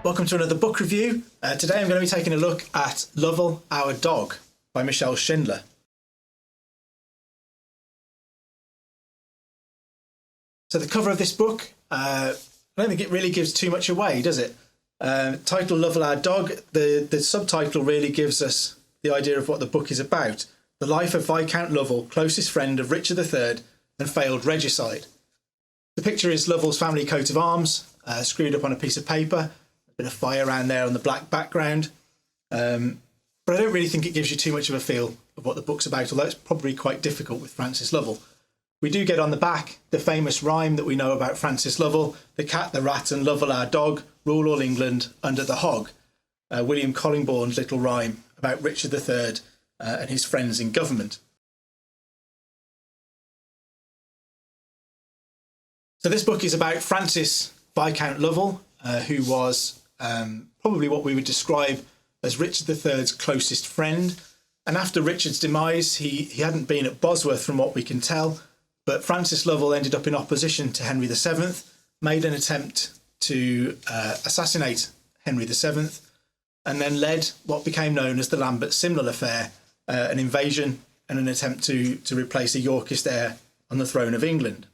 Welcome to another book review. Today I'm going to be taking a look at Lovell Our Dogge by Michelle Schindler. So the cover of this book, I don't think it really gives too much away, does it? Title Lovell Our Dogge, the subtitle really gives us the idea of what the book is about. The life of Viscount Lovell, closest friend of Richard III and failed regicide. The picture is Lovell's family coat of arms, screwed up on a piece of paper, a bit of fire around there on the black background. But I don't really think it gives you too much of a feel of what the book's about, although it's probably quite difficult with Francis Lovell. We do get on the back the famous rhyme that we know about Francis Lovell: the cat, the rat and Lovell our dog rule all England under the hog. William Collingbourne's little rhyme about Richard III and his friends in government. So this book is about Francis Viscount Lovell, who was probably what we would describe as Richard III's closest friend. And after Richard's demise, he hadn't been at Bosworth from what we can tell, but Francis Lovell ended up in opposition to Henry VII, made an attempt to assassinate Henry VII, and then led what became known as the Lambert-Simnel affair, an invasion and an attempt to replace a Yorkist heir on the throne of England.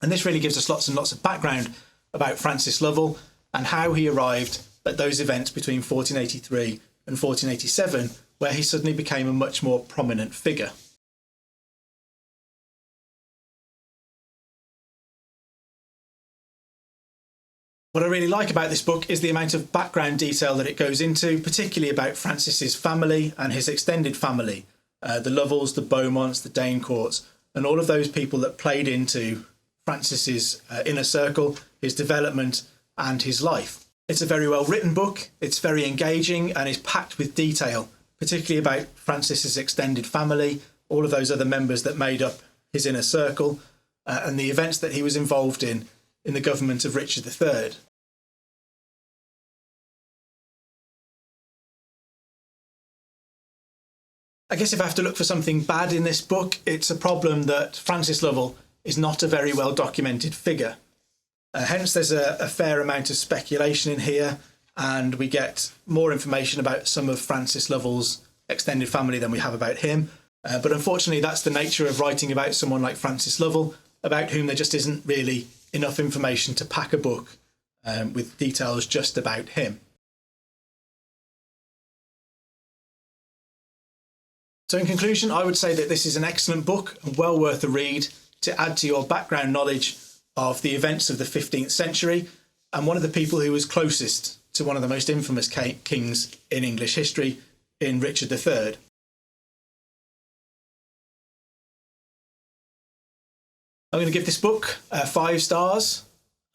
And this really gives us lots and lots of background about Francis Lovell and how he arrived at those events between 1483 and 1487, where he suddenly became a much more prominent figure. What I really like about this book is the amount of background detail that it goes into, particularly about Francis's family and his extended family, the Lovells, the Beaumonts, the Danecourts, and all of those people that played into Francis's inner circle, his development and his life. It's a very well written book, it's very engaging and is packed with detail, particularly about Francis's extended family, all of those other members that made up his inner circle, and the events that he was involved in the government of Richard III. I guess if I have to look for something bad in this book, it's a problem that Francis Lovell is not a very well documented figure. Hence there's a fair amount of speculation in here, and we get more information about some of Francis Lovell's extended family than we have about him. But unfortunately that's the nature of writing about someone like Francis Lovell, about whom there just isn't really enough information to pack a book with details just about him. So in conclusion, I would say that this is an excellent book and well worth a read to add to your background knowledge of the events of the 15th century and one of the people who was closest to one of the most infamous kings in English history, in Richard III. I'm going to give this book 5 stars.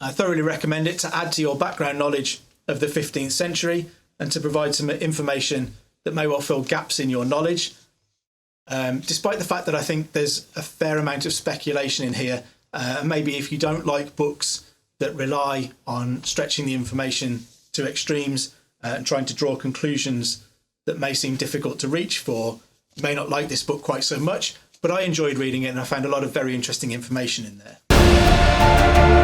I thoroughly recommend it to add to your background knowledge of the 15th century and to provide some information that may well fill gaps in your knowledge. Despite the fact that I think there's a fair amount of speculation in here, maybe if you don't like books that rely on stretching the information to extremes and trying to draw conclusions that may seem difficult to reach for, you may not like this book quite so much, but I enjoyed reading it and I found a lot of very interesting information in there.